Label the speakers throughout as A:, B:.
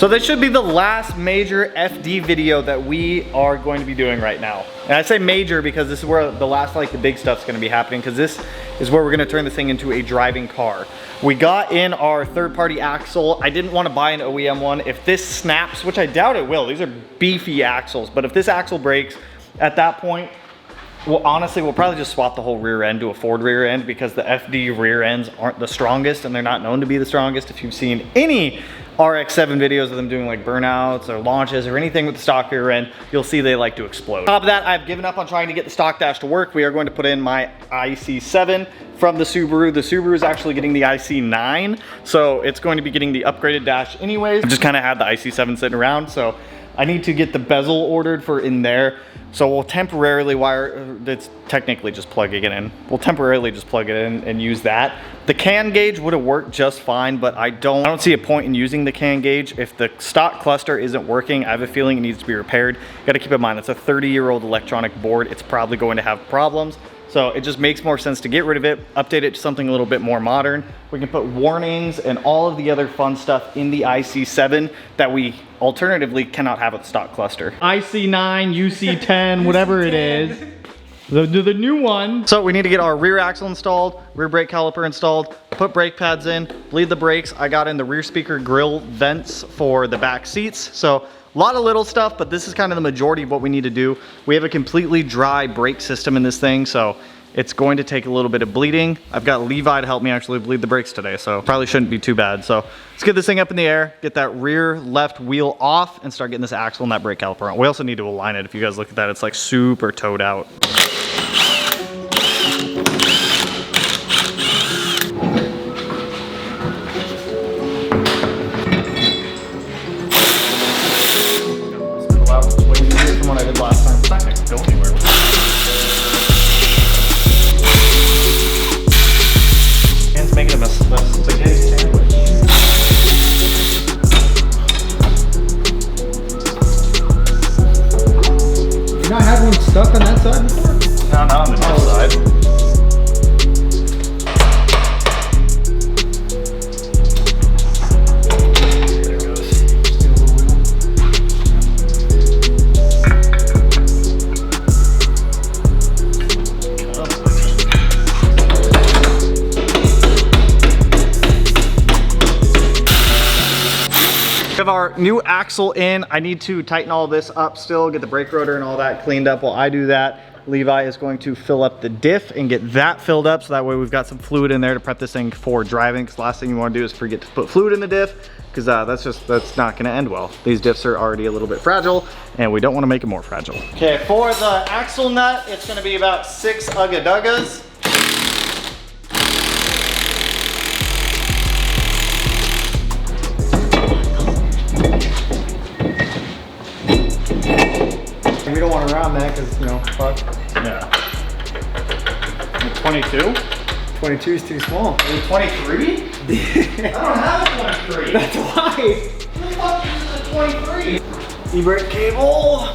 A: So this should be the last major FD video that we are going to be doing right now. And I say major because this is where the last, like, the big stuff's gonna be happening, because this is where we're gonna turn this thing into a driving car. We got in our third-party axle. I didn't want to buy an OEM one. If this snaps, which I doubt it will, these are beefy axles, but if this axle breaks at that point, well, honestly, we'll probably just swap the whole rear end to a Ford rear end, because the FD rear ends aren't the strongest, and they're not known to be the strongest. If you've seen any RX7 videos of them doing like burnouts or launches or anything with the stock rear end, you'll see they like to explode. On top of that, I've given up on trying to get the stock dash to work. We are going to put in my IC7 from the Subaru. The Subaru is actually getting the IC9, so it's going to be getting the upgraded dash anyways. I just kind of had the IC7 sitting around, so I need to get the bezel ordered for in there. So we'll temporarily wire, it's technically just plugging it in. We'll temporarily just plug it in and use that. The can gauge would have worked just fine, but I don't see a point in using the can gauge. If the stock cluster isn't working, I have a feeling it needs to be repaired. You gotta keep in mind, it's a 30-year-old electronic board. It's probably going to have problems. So it just makes more sense to get rid of it, update it to something a little bit more modern. We can put warnings and all of the other fun stuff in the IC7 that we alternatively cannot have with the stock cluster. IC9, UC10, whatever it is. The new one. So we need to get our rear axle installed, rear brake caliper installed, put brake pads in, bleed the brakes. I got in the rear speaker grill vents for the back seats. So a lot of little stuff, but this is kind of the majority of what we need to do. We have a completely dry brake system in this thing, so it's going to take a little bit of bleeding. I've got Levi to help me actually bleed the brakes today, so probably shouldn't be too bad. So let's get this thing up in the air, get that rear left wheel off, and start getting this axle and that brake caliper on. We also need to align it. If you guys look at that, it's like super towed out. Last time. It's not going to go anywhere. And it's making a spaghetti sandwich.
B: You not had one stuck on that side before?
A: No, not on the other side. Have our new axle in. I need to tighten all this up still, get the brake rotor and all that cleaned up. While I do that, Levi is going to fill up the diff and get that filled up, so that way we've got some fluid in there to prep this thing for driving, because last thing you want to do is forget to put fluid in the diff, because that's not going to end well. These diffs are already a little bit fragile, and we don't want to make it more fragile. Okay, for the axle nut, it's going to be about 6 ugga-duggas.
B: We don't want to round that because, you know, fuck.
A: Yeah. 22?
B: 22 is too small.
A: 23? I don't have a 23.
B: That's why.
A: Who the fuck uses a 23? E-brake cable.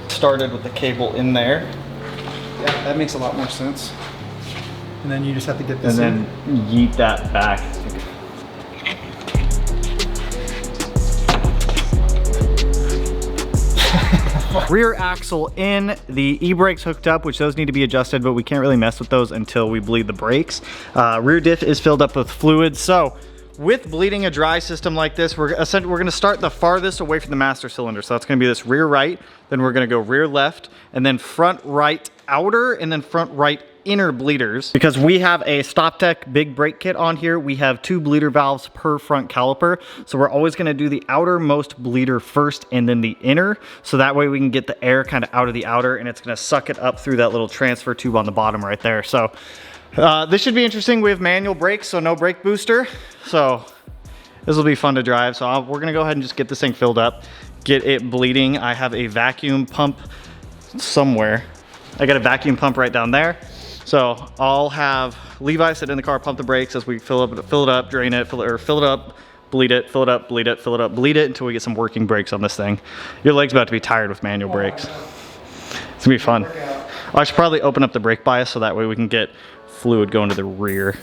A: Started with the cable in there.
B: Yeah, that makes a lot more sense. And then you just have to get this
A: and then yeet that back. Rear axle in, the e-brakes hooked up, which those need to be adjusted, but we can't really mess with those until we bleed the brakes. Rear diff is filled up with fluid. So with bleeding a dry system like this, we're going to start the farthest away from the master cylinder. So that's going to be this rear right, then we're going to go rear left, and then front right outer, and then front right inner bleeders. Because we have a StopTech big brake kit on here, we have 2 bleeder valves per front caliper. So we're always going to do the outermost bleeder first and then the inner. So that way we can get the air kind of out of the outer, and it's going to suck it up through that little transfer tube on the bottom right there. So this should be interesting. We have manual brakes, so no brake booster. So this will be fun to drive. So we're going to go ahead and just get this thing filled up, get it bleeding. I have a vacuum pump somewhere. I got a vacuum pump right down there. So I'll have Levi sit in the car, pump the brakes as we fill it up, drain it, fill it up, bleed it, fill it up, bleed it, fill it up, bleed it until we get some working brakes on this thing. Your leg's about to be tired with manual brakes. It's gonna be fun. I should probably open up the brake bias so that way we can get fluid going to the rear.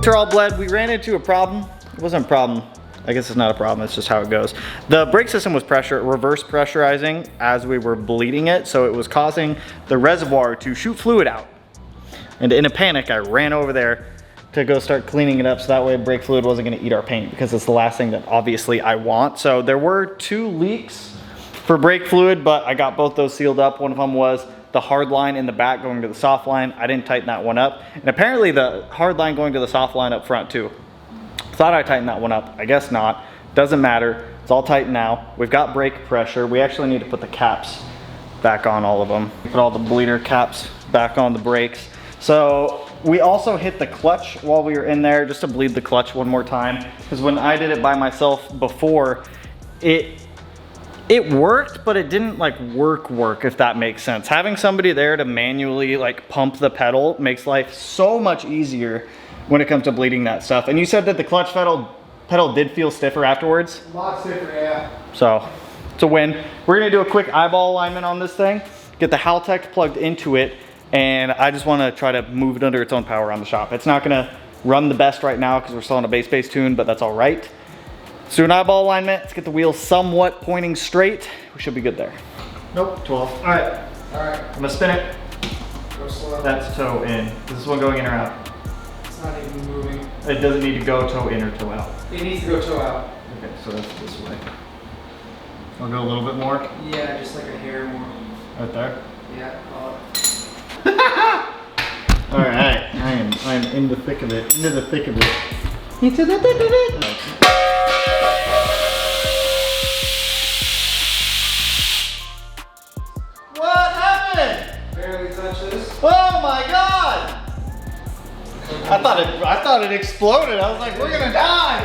A: They're all bled. We ran into a problem. It wasn't a problem. I guess it's not a problem, it's just how it goes. The brake system was reverse pressurizing as we were bleeding it, so it was causing the reservoir to shoot fluid out. And in a panic, I ran over there to go start cleaning it up so that way brake fluid wasn't gonna eat our paint, because it's the last thing that obviously I want. So there were 2 leaks for brake fluid, but I got both those sealed up. One of them was the hard line in the back going to the soft line. I didn't tighten that one up. And apparently the hard line going to the soft line up front too. Thought I tightened that one up. I guess not. Doesn't matter. It's all tight now. We've got brake pressure. We actually need to put the caps back on all of them. Put all the bleeder caps back on the brakes. So we also hit the clutch while we were in there just to bleed the clutch one more time. Because when I did it by myself before, it worked, but it didn't like work, if that makes sense. Having somebody there to manually like pump the pedal makes life so much easier when it comes to bleeding that stuff. And you said that the clutch pedal did feel stiffer afterwards?
B: A lot stiffer, yeah.
A: So it's a win. We're gonna do a quick eyeball alignment on this thing, get the Haltech plugged into it, and I just wanna try to move it under its own power around the shop. It's not gonna run the best right now because we're still on a base tune, but that's all right. Let's do an eyeball alignment. Let's get the wheels somewhat pointing straight. We should be good there. Nope, 12. All right. I'm gonna spin it.
B: Go slow.
A: That's toe in. Is this one going in or out?
B: It's not even moving.
A: It doesn't need to go toe in or toe out.
B: It needs to go toe out.
A: Okay, so that's this way. I'll go a little bit more.
B: Yeah, just like a hair more.
A: Right there.
B: Yeah.
A: All right, I'm in the thick of it. Into the thick of it. Into the thick of it. What happened?
B: Barely touches.
A: Oh my god! I thought it exploded. I was like, we're gonna die.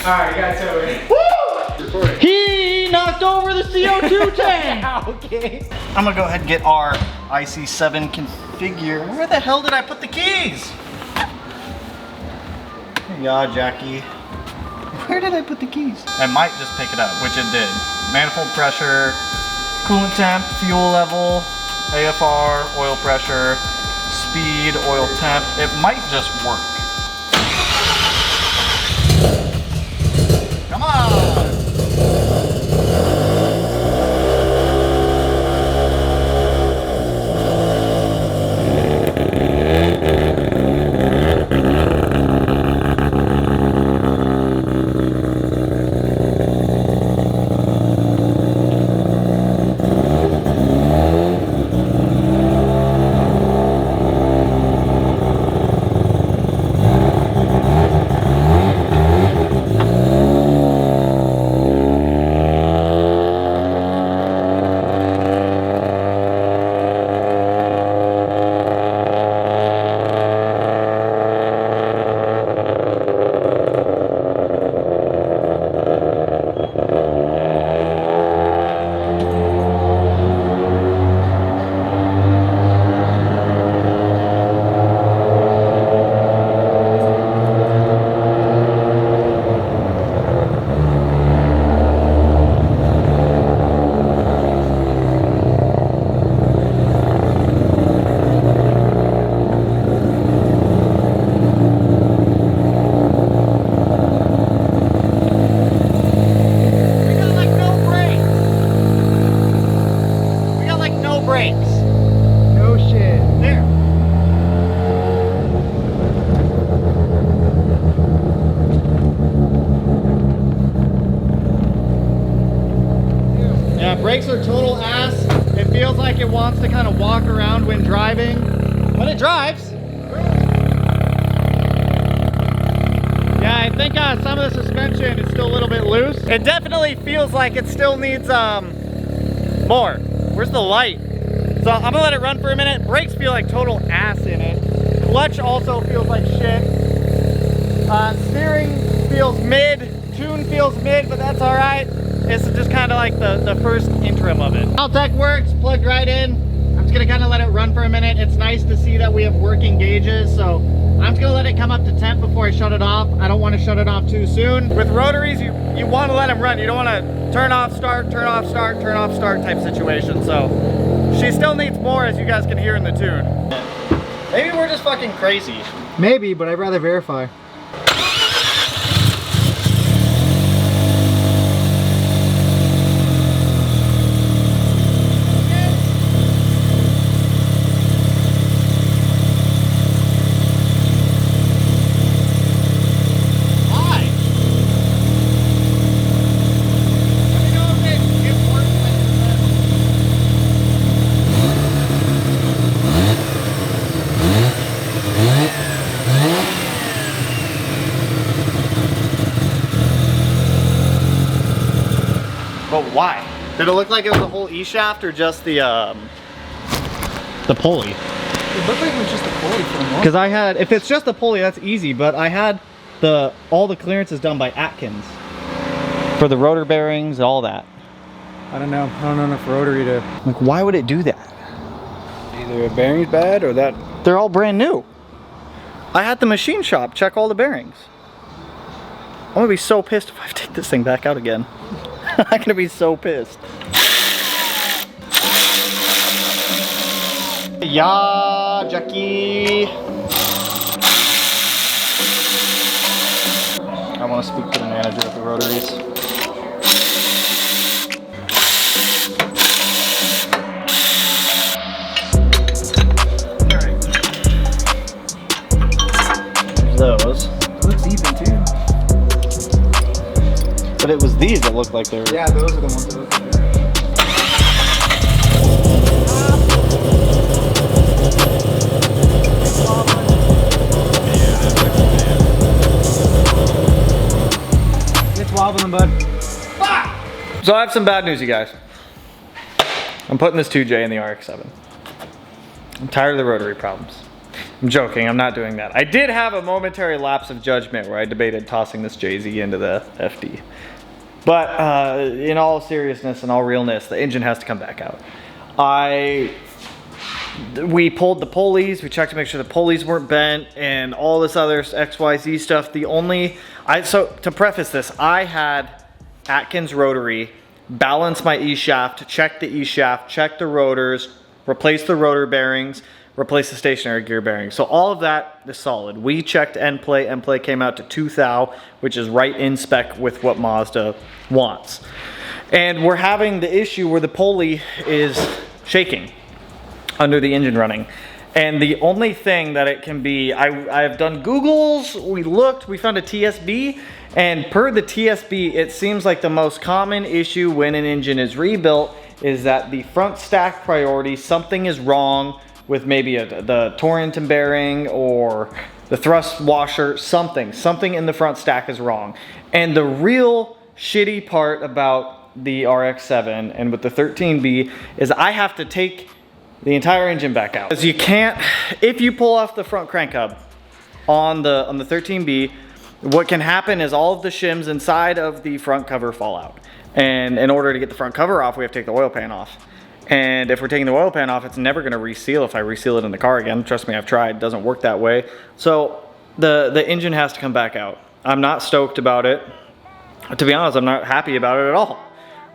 B: Alright, you got toe in.
A: Woo!
B: Recording.
A: He knocked over the CO2 tank. Okay. I'm gonna go ahead and get our IC7 configure. Where the hell did I put the keys? Yeah, Jackie. Where did I put the keys? I might just pick it up, which it did. Manifold pressure, coolant temp, fuel level, AFR, oil pressure, speed, oil temp. It might just work. Come on! Brakes are total ass. It feels like it wants to kind of walk around when driving, but it drives. Yeah, I think some of the suspension is still a little bit loose. It definitely feels like it still needs more. Where's the light? So I'm gonna let it run for a minute. Brakes feel like total ass in it. Clutch also feels like shit. Steering feels mid. Tune feels mid, but that's all right. This is just kind of like the first interim of it. Altec works, plugged right in. I'm just gonna kind of let it run for a minute. It's nice to see that we have working gauges, so I'm just gonna let it come up to temp before I shut it off. I don't want to shut it off too soon. With rotaries, you want to let them run. You don't want to turn off, start, turn off, start, turn off, start type situation. So she still needs more, as you guys can hear in the tune. Maybe we're just fucking crazy.
B: Maybe, but I'd rather verify.
A: But why? Did it look like it was the whole E-shaft or just the pulley?
B: It looked like it was just the pulley for a moment.
A: Because I had, if it's just the pulley, that's easy, but I had all the clearances done by Atkins for the rotor bearings, all that.
B: I don't know. I don't know enough rotary to...
A: Like, why would it do that?
B: Either the bearing's bad or that...
A: They're all brand new. I had the machine shop check all the bearings. I'm gonna be so pissed if I take this thing back out again. I'm gonna be so pissed. Yeah, Jackie. I want to speak to the manager of the rotaries. Those.
B: It looks even too.
A: But it was these that looked like they were.
B: Yeah, those are the ones that look like they're... It's wobbling, bud.
A: So I have some bad news, you guys. I'm putting this 2J in the RX7. I'm tired of the rotary problems. I'm joking, I'm not doing that. I did have a momentary lapse of judgment where I debated tossing this JZ into the FD. But in all seriousness and all realness, the engine has to come back out. We pulled the pulleys, we checked to make sure the pulleys weren't bent and all this other XYZ stuff. So to preface this, I had Atkins rotary, balance my E-shaft, check the E-shaft, check the rotors, replace the rotor bearings, replace the stationary gear bearings. So all of that is solid. We checked end plate. End plate came out to 2 thou, which is right in spec with what Mazda wants. And we're having the issue where the pulley is shaking under the engine running. And the only thing that it can be, I've done Googles, we looked, we found a TSB, and per the TSB, it seems like the most common issue when an engine is rebuilt is that the front stack priority, something is wrong with maybe the Torrington bearing or the thrust washer, something in the front stack is wrong. And the real shitty part about the RX7 and with the 13B is I have to take the entire engine back out. Because you can't, if you pull off the front crank hub on the 13B, what can happen is all of the shims inside of the front cover fall out. And in order to get the front cover off, we have to take the oil pan off. And if we're taking the oil pan off, it's never gonna reseal if I reseal it in the car again. Trust me, I've tried, it doesn't work that way. So the engine has to come back out. I'm not stoked about it. To be honest, I'm not happy about it at all.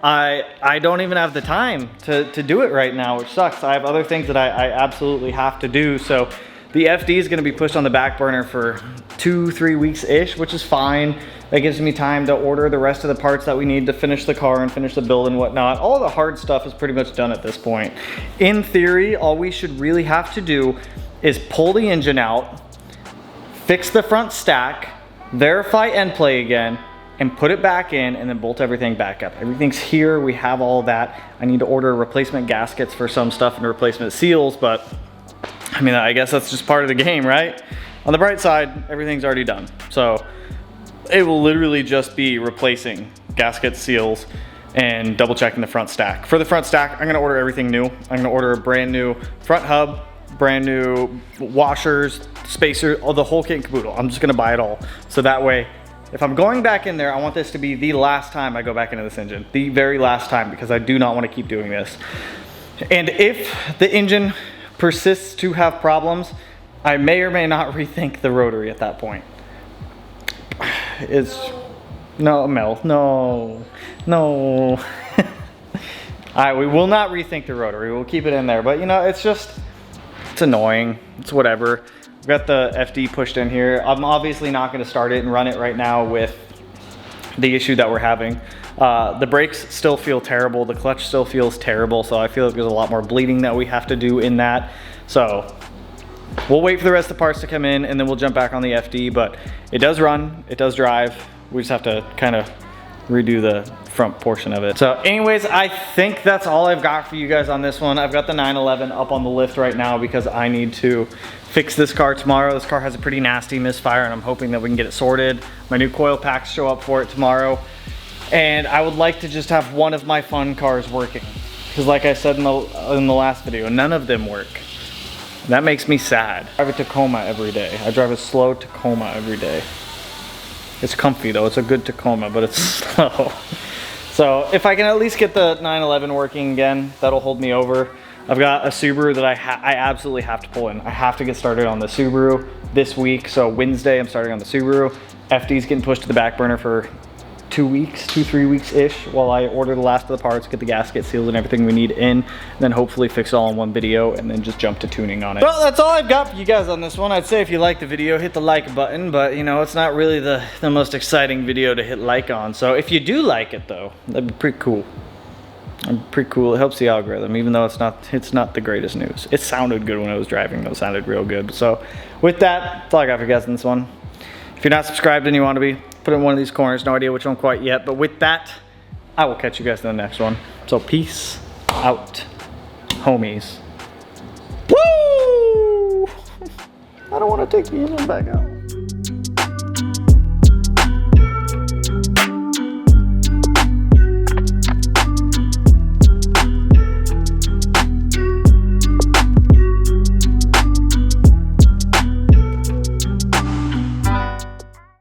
A: I don't even have the time to do it right now, which sucks. I have other things that I absolutely have to do. So the FD is gonna be pushed on the back burner for 2-3 weeks-ish, which is fine. That gives me time to order the rest of the parts that we need to finish the car and finish the build and whatnot. All the hard stuff is pretty much done at this point. In theory, all we should really have to do is pull the engine out, fix the front stack, verify end play again, and put it back in and then bolt everything back up. Everything's here, we have all that. I need to order replacement gaskets for some stuff and replacement seals, but I mean, I guess that's just part of the game, right? On the bright side, everything's already done. So it will literally just be replacing gasket seals, and double checking the front stack. For the front stack, I'm gonna order everything new. I'm gonna order a brand new front hub, brand new washers, spacer, the whole kit and caboodle. I'm just gonna buy it all. So that way, if I'm going back in there, I want this to be the last time I go back into this engine. The very last time, because I do not wanna keep doing this. And if the engine persists to have problems, I may or may not rethink the rotary at that point. No, Mel, no. All right, we will not rethink the rotary. We'll keep it in there. But you know, it's annoying. It's whatever. We've got the FD pushed in here. I'm obviously not gonna start it and run it right now with the issue that we're having. The brakes still feel terrible. The clutch still feels terrible. So I feel like there's a lot more bleeding that we have to do in that. So we'll wait for the rest of the parts to come in and then we'll jump back on the FD, but it does run, it does drive. We just have to kind of redo the front portion of it. So anyways, I think that's all I've got for you guys on this one. I've got the 911 up on the lift right now because I need to fix this car tomorrow. This car has a pretty nasty misfire and I'm hoping that we can get it sorted. My new coil packs show up for it tomorrow. And I would like to just have one of my fun cars working. Because like I said in the last video, none of them work. That makes me sad. I drive a Tacoma every day. I drive a slow Tacoma every day. It's comfy though, it's a good Tacoma, but it's slow. So if I can at least get the 911 working again, that'll hold me over. I've got a Subaru that I absolutely have to pull in. I have to get started on the Subaru this week. So Wednesday, I'm starting on the Subaru. FD's getting pushed to the back burner for 3 weeks-ish while I order the last of the parts, get the gasket sealed and everything we need in, and then hopefully fix it all in one video and then just jump to tuning on it. Well, that's all I've got for you guys on this one. I'd say if you like the video, hit the like button, but you know, it's not really the most exciting video to hit like on. So if you do like it though, that'd be pretty cool. Pretty cool. It helps the algorithm, even though it's not the greatest news. It sounded good when I was driving though. It sounded real good. So with that, that's all I got for you guys in this one. If you're not subscribed and you want to be, put it in one of these corners. No idea which one quite yet, but with that, I will catch you guys in the next one. So peace out, homies. Woo! I don't want to take the engine back out.